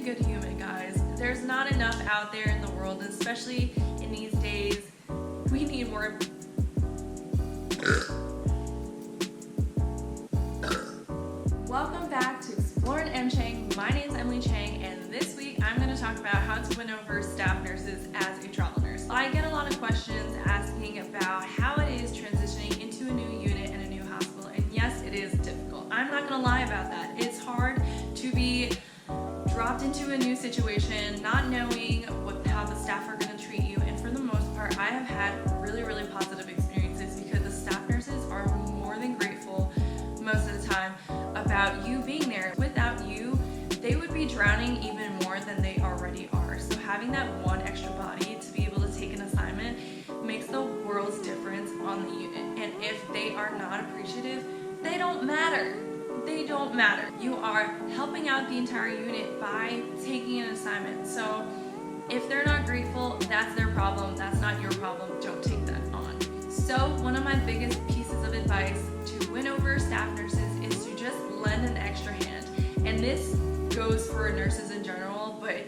good human, guys. There's not enough out there in the world, especially in these days. We need more. Welcome back to ExploRN EmCheng. My name is EmCheng, and this week I'm going to talk about how to win over staff nurses as a travel nurse. I get a lot of questions asking about how it is transitioning into a new unit and a new hospital, and yes, it is difficult. I'm not going to lie about that. It's hard to be dropped into a new situation, not knowing how the staff are going to treat you, and for the most part, I have had really positive experiences because the staff nurses are more than grateful most of the time about you being there. Without you, they would be drowning even more than they already are. So having that one extra body to be able to take an assignment makes the world's difference on the unit. And if they are not appreciative, they don't matter. They don't matter. You are helping out the entire unit by taking an assignment. So if they're not grateful, that's their problem. That's not your problem. Don't take that on. So one of my biggest pieces of advice to win over staff nurses is to just lend an extra hand. And this goes for nurses in general, but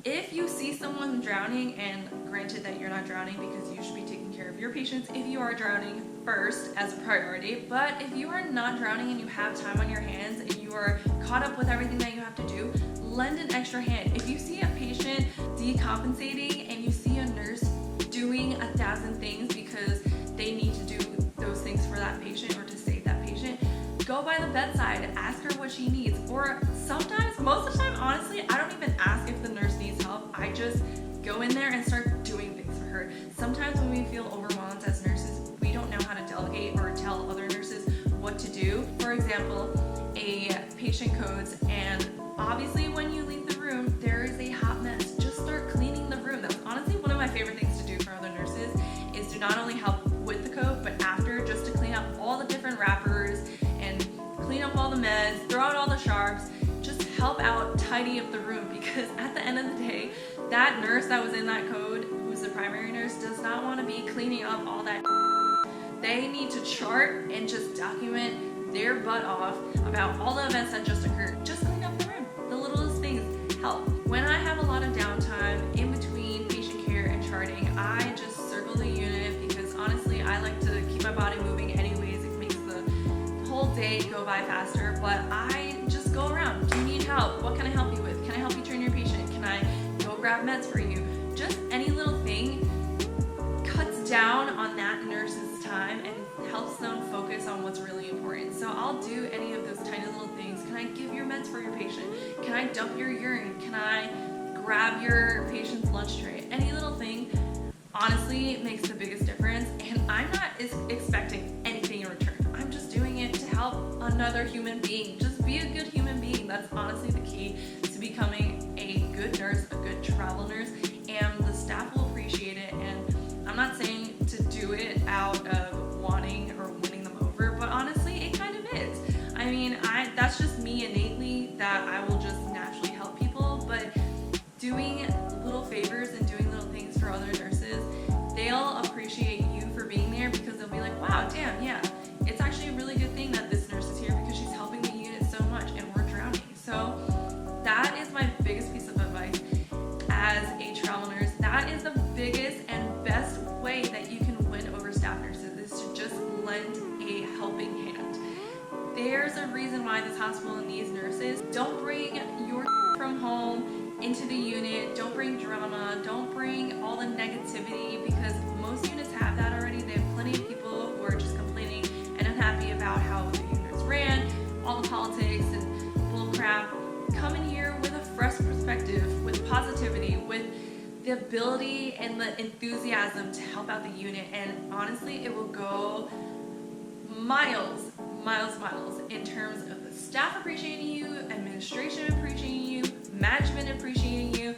if you see someone drowning, and granted that you're not drowning because you should be taking care of your patients if you are drowning first as a priority, but if you are not drowning and you have time on your hands and you are caught up with everything that you have to do, lend an extra hand. If you see a patient decompensating and you see a nurse doing 1,000 things because they need to do those things for that patient or to save that patient, go by the bedside, ask her what she needs. Or sometimes, most of the time, honestly, I don't even ask if the nurse needs help. I just go in there and start doing things for her. Sometimes when we feel overwhelmed as nurses, we don't know how to delegate or tell other nurses what to do. For example, a patient codes, and obviously when you leave the room, there is a hot mess. Just start cleaning the room. That's honestly one of my favorite things to do for other nurses, is to not only help with the code, but after, just to clean up all the different wrappers and clean up all the meds, throw out all the sharps, just help out, tidy up the room, because at the end of the day, that nurse that was in that code, who's the primary nurse, does not want to be cleaning up all that. They need to chart and just document their butt off about all the events that just occurred. Just clean up the room. The littlest things help. When I have a lot of downtime in between patient care and charting, I just circle the unit because honestly, I like to keep my body moving anyways. It makes the whole day go by faster, but I just go around. Do you need help? What can I help you with? Can I help you train your patient? Can I go grab meds for you? Just any little thing cuts down on that nurse's time and helps them focus on what's really important. So I'll do any of those tiny little things. Can I give your meds for your patient? Can I dump your urine? Can I grab your patient's lunch tray? Any little thing honestly makes the biggest difference, and I'm not expecting anything in return. I'm just doing it to help another human being. Just be a good human being. That's honestly the key to becoming a good nurse, a good travel nurse, and the staff will appreciate it. And I'm not saying to do it out of wanting or winning them over, but honestly, it kind of is. I mean, that's just me innately, that I will just naturally help people, but doing little favors and doing little things for other nurses, they'll appreciate you for being there, because they'll be like, wow, damn, yeah, it's actually a really good thing that this nurse is here because she's helping the unit so much and we're drowning. So that is my biggest piece of advice as a travel nurse. That is the biggest and best way that you can win over staff nurses, is to just lend a helping hand. There's a reason why this hospital needs nurses. Don't bring your from home into the unit. Don't bring drama. Don't bring all the negativity, because most units have that already. They have plenty of people who are just complaining and unhappy about how the units ran, all the politics and bull crap. Come in here with a fresh perspective, with positivity, with the ability and the enthusiasm to help out the unit, and honestly, it will go miles in terms of the staff appreciating you, administration appreciating you, management appreciating you.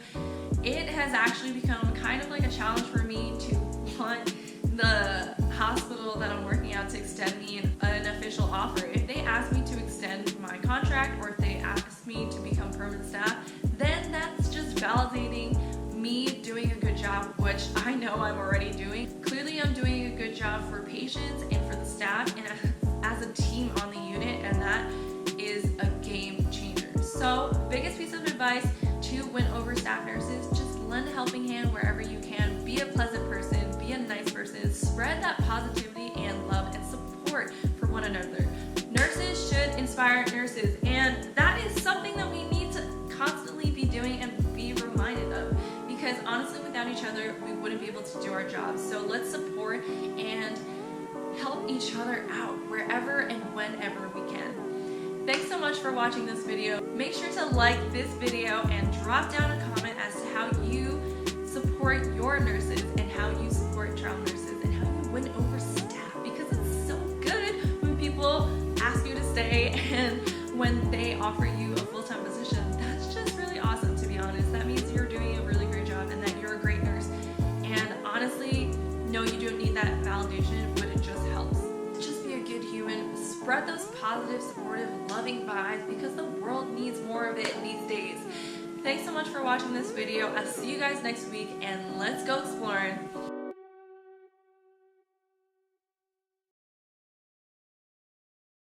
It has actually become kind of like a challenge for me to want the hospital that I'm working at to extend me an official offer. If they ask me to extend my contract, or if they ask me to become permanent staff, then that's just validating me doing a good job, which I know I'm already doing. Clearly, I'm doing a good job for patients and for the staff and as a team on the unit, and that is a game changer. So, biggest piece of advice advice to win over staff nurses: just lend a helping hand wherever you can. Be a pleasant person, be a nice person, spread that positivity and love and support for one another. Nurses should inspire nurses, and that is something that we need to constantly be doing and be reminded of, because honestly, without each other, we wouldn't be able to do our jobs. So let's support and help each other out wherever and whenever we can. Thanks so much for watching this video. Make sure to like this video and drop down a comment as to how you support your nurses and how you support travel nurses and how you win over staff, because it's so good when people ask you to stay and when they offer you a full-time position. That's just really awesome, to be honest. That means you're doing a really great job and that you're a great nurse. And honestly, no, you don't need that validation, but it just helps. Just be a good human. Spread those positive, supportive, loving vibes, because the world needs more of it these days. Thanks so much for watching this video. I'll see you guys next week, and let's go exploring.